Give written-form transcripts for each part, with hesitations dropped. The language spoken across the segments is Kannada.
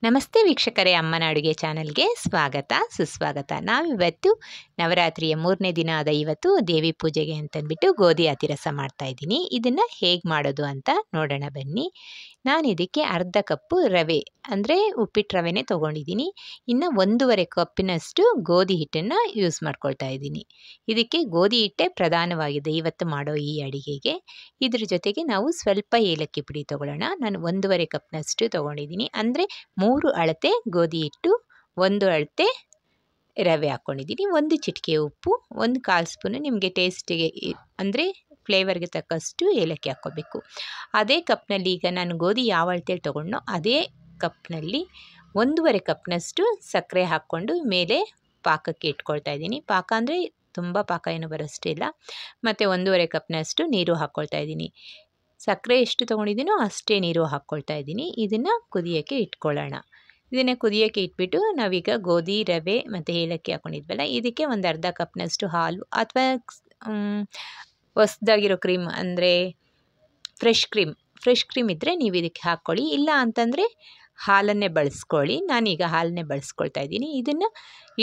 ನಮಸ್ತೆ ವೀಕ್ಷಕರೇ, ಅಮ್ಮನ ಅಡುಗೆ ಚಾನಲ್ಗೆ ಸ್ವಾಗತ ಸುಸ್ವಾಗತ. ನಾವಿವತ್ತು ನವರಾತ್ರಿಯ 3ನೇ ದಿನ ಆದ ಇವತ್ತು ದೇವಿ ಪೂಜೆಗೆ ಅಂತಂದ್ಬಿಟ್ಟು ಗೋಧಿ ಅತಿರಸ ಮಾಡ್ತಾಯಿದ್ದೀನಿ. ಇದನ್ನು ಹೇಗೆ ಮಾಡೋದು ಅಂತ ನೋಡೋಣ ಬನ್ನಿ. ನಾನು ಇದಕ್ಕೆ ಅರ್ಧ ಕಪ್ಪು ರವೆ ಅಂದರೆ ಉಪ್ಪಿಟ್ಟು ರವೆನೇ ತೊಗೊಂಡಿದ್ದೀನಿ. ಇನ್ನು 1.5 ಕಪ್ಪಿನಷ್ಟು ಗೋಧಿ ಹಿಟ್ಟನ್ನು ಯೂಸ್ ಮಾಡ್ಕೊಳ್ತಾ ಇದ್ದೀನಿ. ಇದಕ್ಕೆ ಗೋಧಿ ಹಿಟ್ಟೇ ಪ್ರಧಾನವಾಗಿದೆ ಇವತ್ತು ಮಾಡೋ ಈ ಅಡುಗೆಗೆ. ಇದ್ರ ಜೊತೆಗೆ ನಾವು ಸ್ವಲ್ಪ ಏಲಕ್ಕಿ ಪುಡಿ ತೊಗೊಳ್ಳೋಣ. ನಾನು 1.5 ಕಪ್ನಷ್ಟು ತೊಗೊಂಡಿದ್ದೀನಿ. ಅಂದರೆ 3 ಅಳತೆ ಗೋಧಿ ಹಿಟ್ಟು, 1 ಅಳತೆ ರವೆ ಹಾಕ್ಕೊಂಡಿದ್ದೀನಿ, 1 ಚಿಟಿಕೆ ಉಪ್ಪು, 1/4 ಸ್ಪೂನು ನಿಮಗೆ ಟೇಸ್ಟಿಗೆ ಅಂದರೆ ಫ್ಲೇವರ್ಗೆ ತಕ್ಕಷ್ಟು ಏಲಕ್ಕಿ ಹಾಕ್ಕೋಬೇಕು. ಅದೇ ಕಪ್ನಲ್ಲಿ ಈಗ ನಾನು ಗೋಧಿ ಯಾವ ಅಳತೆಯಲ್ಲಿ ತೊಗೊಂಡೋ ಅದೇ ಕಪ್ನಲ್ಲಿ 1.5 ಕಪ್ನಷ್ಟು ಸಕ್ಕರೆ ಹಾಕ್ಕೊಂಡು ಮೇಲೆ ಪಾಕಕ್ಕೆ ಇಟ್ಕೊಳ್ತಾ ಇದ್ದೀನಿ. ಪಾಕ ಅಂದರೆ ತುಂಬ ಪಾಕ ಏನು ಬರೋಷ್ಟಿಲ್ಲ. ಮತ್ತು 1.5 ಕಪ್ನಷ್ಟು ನೀರು ಹಾಕ್ಕೊಳ್ತಾ ಇದ್ದೀನಿ. ಸಕ್ಕರೆ ಎಷ್ಟು ತೊಗೊಂಡಿದ್ದೀನೋ ಅಷ್ಟೇ ನೀರು ಹಾಕ್ಕೊಳ್ತಾ ಇದ್ದೀನಿ. ಇದನ್ನು ಕುದಿಯೋಕ್ಕೆ ಇಟ್ಕೊಳ್ಳೋಣ. ಇದನ್ನು ಕುದಿಯೋಕ್ಕೆ ಇಟ್ಬಿಟ್ಟು ನಾವೀಗ ಗೋಧಿ, ರವೆ ಮತ್ತು ಏಲಕ್ಕಿ ಹಾಕ್ಕೊಂಡಿದ್ವಲ್ಲ, ಇದಕ್ಕೆ ಒಂದು ಅರ್ಧ ಕಪ್ನಷ್ಟು ಹಾಲು ಅಥವಾ ಹೊಸ್ದಾಗಿರೋ ಕ್ರೀಮ್ ಅಂದರೆ ಫ್ರೆಶ್ ಕ್ರೀಮ್ ಇದ್ದರೆ ನೀವು ಇದಕ್ಕೆ ಹಾಕ್ಕೊಳ್ಳಿ. ಇಲ್ಲ ಅಂತಂದರೆ ಹಾಲನ್ನೇ ಬಳಸ್ಕೊಳ್ಳಿ. ನಾನೀಗ ಹಾಲನ್ನೇ ಬಳಸ್ಕೊಳ್ತಾ ಇದ್ದೀನಿ. ಇದನ್ನು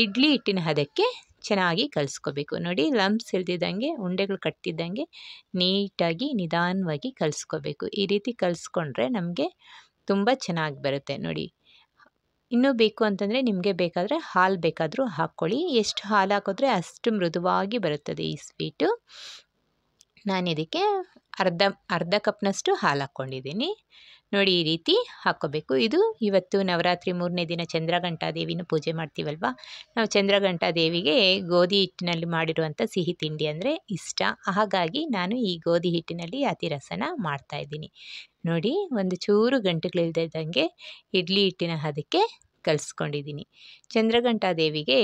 ಇಡ್ಲಿ ಹಿಟ್ಟಿನ ಹದಕ್ಕೆ ಚೆನ್ನಾಗಿ ಕಲಿಸ್ಕೋಬೇಕು. ನೋಡಿ, ಲಂಪ್ಸ್ ಇಲ್ದಿದ್ದಂಗೆ, ಉಂಡೆಗಳು ಕಟ್ತಿದ್ದಂಗೆ ನೀಟಾಗಿ ನಿಧಾನವಾಗಿ ಕಲಿಸ್ಕೋಬೇಕು. ಈ ರೀತಿ ಕಲಿಸ್ಕೊಂಡ್ರೆ ನಮಗೆ ತುಂಬ ಚೆನ್ನಾಗಿ ಬರುತ್ತೆ. ನೋಡಿ, ಇನ್ನೂ ಬೇಕು ಅಂತಂದರೆ ನಿಮಗೆ ಬೇಕಾದರೆ ಹಾಲು ಬೇಕಾದರೂ ಹಾಕ್ಕೊಳ್ಳಿ. ಎಷ್ಟು ಹಾಲು ಹಾಕಿದ್ರೆ ಅಷ್ಟು ಮೃದುವಾಗಿ ಬರುತ್ತದೆ ಈ ಸ್ವೀಟು. ನಾನು ಇದಕ್ಕೆ ಅರ್ಧ ಕಪ್ನಷ್ಟು ಹಾಲು ಹಾಕ್ಕೊಂಡಿದ್ದೀನಿ. ನೋಡಿ, ಈ ರೀತಿ ಹಾಕ್ಕೋಬೇಕು. ಇದು ಇವತ್ತು ನವರಾತ್ರಿ 3ನೇ ದಿನ ಚಂದ್ರಘಂಟಾ ದೇವಿನ ಪೂಜೆ ಮಾಡ್ತೀವಲ್ವ, ನಾವು ಚಂದ್ರಘಂಟಾ ದೇವಿಗೆ ಗೋಧಿ ಹಿಟ್ಟಿನಲ್ಲಿ ಮಾಡಿರುವಂಥ ಸಿಹಿ ತಿಂಡಿ ಅಂದರೆ ಇಷ್ಟ. ಹಾಗಾಗಿ ನಾನು ಈ ಗೋಧಿ ಹಿಟ್ಟಿನಲ್ಲಿ ಅತಿರಸನ ಮಾಡ್ತಾಯಿದ್ದೀನಿ. ನೋಡಿ, ಒಂದು ಚೂರು ಗಂಟುಗಳಿಲ್ದಂಗೆ ಇಡ್ಲಿ ಹಿಟ್ಟಿನ ಹದಕ್ಕೆ ಕಲಿಸ್ಕೊಂಡಿದ್ದೀನಿ. ಚಂದ್ರಘಂಟಾ ದೇವಿಗೆ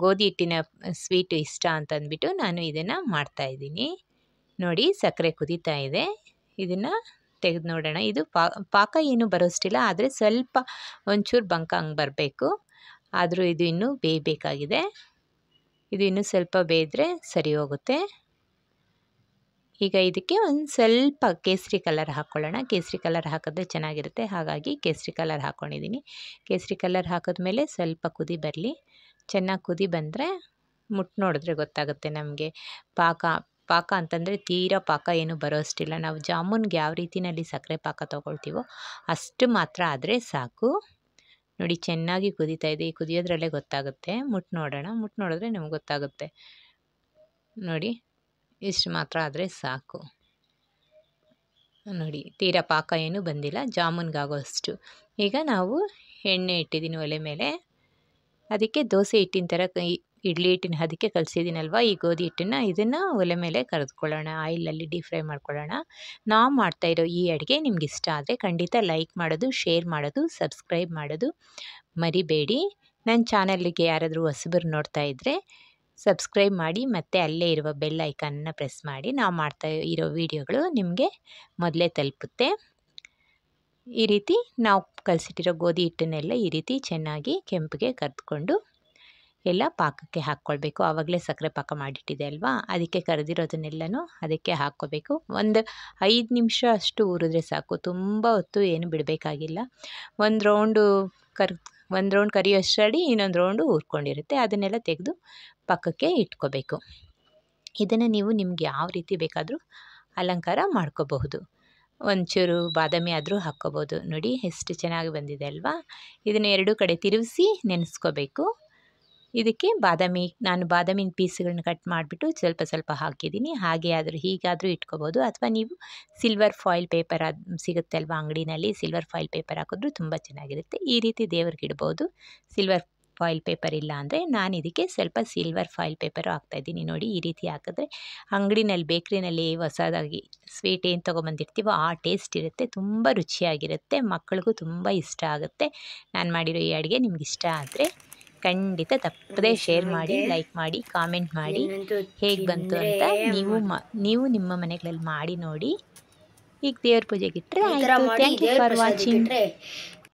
ಗೋಧಿ ಹಿಟ್ಟಿನ ಸ್ವೀಟು ಇಷ್ಟ ಅಂತಂದ್ಬಿಟ್ಟು ನಾನು ಇದನ್ನು ಮಾಡ್ತಾಯಿದ್ದೀನಿ. ನೋಡಿ, ಸಕ್ಕರೆ ಕುದೀತಾ ಇದೆ. ಇದನ್ನು ತೆಗೆದು ನೋಡೋಣ. ಇದು ಪಾಕ ಏನು ಬರೋಷ್ಟಿಲ್ಲ, ಆದರೆ ಸ್ವಲ್ಪ ಒಂಚೂರು ಬಂಕ ಹಂಗೆ ಬರಬೇಕು. ಆದರೂ ಇದು ಇನ್ನೂ ಬೇಯಬೇಕಾಗಿದೆ. ಇದು ಇನ್ನೂ ಸ್ವಲ್ಪ ಬೇಯಿದ್ರೆ ಸರಿ ಹೋಗುತ್ತೆ. ಈಗ ಇದಕ್ಕೆ ಒಂದು ಸ್ವಲ್ಪ ಕೇಸರಿ ಕಲರ್ ಹಾಕ್ಕೊಳ್ಳೋಣ. ಕೇಸರಿ ಕಲರ್ ಹಾಕಿದ್ರೆ ಚೆನ್ನಾಗಿರುತ್ತೆ, ಹಾಗಾಗಿ ಕೇಸರಿ ಕಲರ್ ಹಾಕ್ಕೊಂಡಿದ್ದೀನಿ. ಕೇಸರಿ ಕಲರ್ ಹಾಕಿದ್ಮೇಲೆ ಸ್ವಲ್ಪ ಕುದಿ ಬರಲಿ. ಚೆನ್ನಾಗಿ ಕುದಿ ಬಂದರೆ ನೋಡಿದ್ರೆ ಗೊತ್ತಾಗುತ್ತೆ ನಮಗೆ ಪಾಕ ಅಂತಂದರೆ ತೀರಾ ಪಾಕ ಏನು ಬರೋಷ್ಟಿಲ್ಲ. ನಾವು ಜಾಮೂನ್ಗೆ ಯಾವ ರೀತಿಯಲ್ಲಿ ಸಕ್ಕರೆ ಪಾಕ ತೊಗೊಳ್ತೀವೋ ಅಷ್ಟು ಮಾತ್ರ ಆದರೆ ಸಾಕು. ನೋಡಿ, ಚೆನ್ನಾಗಿ ಕುದೀತಾ ಇದೆ. ಈ ಕುದಿಯೋದ್ರಲ್ಲೇ ಗೊತ್ತಾಗುತ್ತೆ. ನೋಡಿದ್ರೆ ನಮ್ಗೆ ಗೊತ್ತಾಗುತ್ತೆ. ನೋಡಿ, ಇಷ್ಟು ಮಾತ್ರ ಆದರೆ ಸಾಕು. ನೋಡಿ, ತೀರಾ ಪಾಕ ಏನು ಬಂದಿಲ್ಲ, ಜಾಮೂನ್ಗಾಗೋಷ್ಟು. ಈಗ ನಾವು ಎಣ್ಣೆ ಇಟ್ಟಿದ್ದೀನಿ ಒಲೆ ಮೇಲೆ. ಅದಕ್ಕೆ ದೋಸೆ ಹಿಟ್ಟಿನ ಥರ ಇಡ್ಲಿ ಹಿಟ್ಟಿನ ಅದಕ್ಕೆ ಕಲಸಿದ್ದೀನಲ್ವ ಈ ಗೋಧಿ ಹಿಟ್ಟನ್ನು, ಇದನ್ನು ಒಲೆ ಮೇಲೆ ಕರೆದುಕೊಳ್ಳೋಣ. ಆಯಿಲಲ್ಲಿ ಡೀಪ್ ಫ್ರೈ ಮಾಡ್ಕೊಳ್ಳೋಣ. ನಾವು ಮಾಡ್ತಾಯಿರೋ ಈ ಅಡುಗೆ ನಿಮ್ಗೆ ಇಷ್ಟ ಆದರೆ ಖಂಡಿತ ಲೈಕ್ ಮಾಡೋದು, ಶೇರ್ ಮಾಡೋದು, ಸಬ್ಸ್ಕ್ರೈಬ್ ಮಾಡೋದು ಮರಿಬೇಡಿ. ನನ್ನ ಚಾನಲ್ಗೆ ಯಾರಾದರೂ ಹೊಸಬರು ನೋಡ್ತಾ ಇದ್ದರೆ ಸಬ್ಸ್ಕ್ರೈಬ್ ಮಾಡಿ, ಮತ್ತು ಅಲ್ಲೇ ಇರುವ ಬೆಲ್ ಐಕಾನನ್ನು ಪ್ರೆಸ್ ಮಾಡಿ. ನಾವು ಮಾಡ್ತಾ ಇರೋ ವಿಡಿಯೋಗಳು ನಿಮಗೆ ಮೊದಲೇ ತಲುಪುತ್ತೆ. ಈ ರೀತಿ ನಾವು ಕಲಸಿಟ್ಟಿರೋ ಗೋಧಿ ಹಿಟ್ಟನ್ನೆಲ್ಲ ಈ ರೀತಿ ಚೆನ್ನಾಗಿ ಕೆಂಪಿಗೆ ಕರೆದುಕೊಂಡು ಎಲ್ಲ ಪಾಕಕ್ಕೆ ಹಾಕ್ಕೊಳ್ಬೇಕು. ಆವಾಗಲೇ ಸಕ್ಕರೆ ಪಾಕ ಮಾಡಿಟ್ಟಿದೆ ಅಲ್ವಾ, ಅದಕ್ಕೆ ಕರೆದಿರೋದನ್ನೆಲ್ಲನೂ ಅದಕ್ಕೆ ಹಾಕ್ಕೋಬೇಕು. ಒಂದು 5 ನಿಮಿಷ ಅಷ್ಟು ಊರಿದ್ರೆ ಸಾಕು, ತುಂಬ ಹೊತ್ತು ಏನು ಬಿಡಬೇಕಾಗಿಲ್ಲ. ಒಂದು ರೌಂಡ್ ಕರಿಯೋಷ್ಟರಲ್ಲಿ ಇನ್ನೊಂದು ರೌಂಡು ಊರ್ಕೊಂಡಿರುತ್ತೆ. ಅದನ್ನೆಲ್ಲ ತೆಗೆದು ಪಕ್ಕಕ್ಕೆ ಇಟ್ಕೋಬೇಕು. ಇದನ್ನು ನೀವು ನಿಮ್ಗೆ ಯಾವ ರೀತಿ ಬೇಕಾದರೂ ಅಲಂಕಾರ ಮಾಡ್ಕೋಬಹುದು. ಒಂಚೂರು ಬಾದಾಮಿ ಆದರೂ ಹಾಕ್ಕೋಬೋದು. ನೋಡಿ, ಎಷ್ಟು ಚೆನ್ನಾಗಿ ಬಂದಿದೆ ಅಲ್ವಾ. ಇದನ್ನು 2 ಕಡೆ ತಿರುಗಿಸಿ ನೆನೆಸ್ಕೋಬೇಕು. ಇದಕ್ಕೆ ನಾನು ಬಾದಾಮಿನ ಪೀಸ್ಗಳನ್ನ ಕಟ್ ಮಾಡಿಬಿಟ್ಟು ಸ್ವಲ್ಪ ಹಾಕಿದ್ದೀನಿ. ಹೀಗಾದರೂ ಇಟ್ಕೋಬೋದು. ಅಥವಾ ನೀವು ಸಿಲ್ವರ್ ಫಾಯಿಲ್ ಪೇಪರ್ ಸಿಗುತ್ತೆ ಅಲ್ವಾ ಅಂಗಡಿನಲ್ಲಿ, ಸಿಲ್ವರ್ ಫಾಯಿಲ್ ಪೇಪರ್ ಹಾಕಿದ್ರೂ ತುಂಬ ಚೆನ್ನಾಗಿರುತ್ತೆ. ಈ ರೀತಿ ದೇವ್ರಿಗೆ ಇಡ್ಬೋದು. ಸಿಲ್ವರ್ ಫಾಯಿಲ್ ಪೇಪರ್ ಇಲ್ಲ ಅಂದರೆ ನಾನು ಇದಕ್ಕೆ ಸ್ವಲ್ಪ ಸಿಲ್ವರ್ ಫಾಯಿಲ್ ಪೇಪರು ಹಾಕ್ತಾಯಿದ್ದೀನಿ. ನೋಡಿ, ಈ ರೀತಿ ಹಾಕಿದ್ರೆ ಅಂಗಡಿನಲ್ಲಿ ಬೇಕ್ರಿನಲ್ಲಿ ಹೊಸದಾಗಿ ಸ್ವೀಟ್ ಏನು ತೊಗೊಬಂದಿರ್ತೀವೋ ಆ ಟೇಸ್ಟ್ ಇರುತ್ತೆ. ತುಂಬ ರುಚಿಯಾಗಿರುತ್ತೆ. ಮಕ್ಕಳಿಗೂ ತುಂಬ ಇಷ್ಟ ಆಗುತ್ತೆ. ನಾನು ಮಾಡಿರೋ ಈ ಅಡುಗೆ ನಿಮ್ಗೆ ಇಷ್ಟ ಆದರೆ ಖಂಡಿತ ತಪ್ಪದೇ ಶೇರ್ ಮಾಡಿ, ಲೈಕ್ ಮಾಡಿ, ಕಾಮೆಂಟ್ ಮಾಡಿ ಹೇಗೆ ಬಂತು ಅಂತ ನೀವು ನಿಮ್ಮ ಮನೆಗಳಲ್ಲಿ ಮಾಡಿ ನೋಡಿ. ಈಗ ದೇವ್ರ ಪೂಜೆಗೆ ಇಟ್ಟರೆ ಆಯಿತು. Thank you for watching.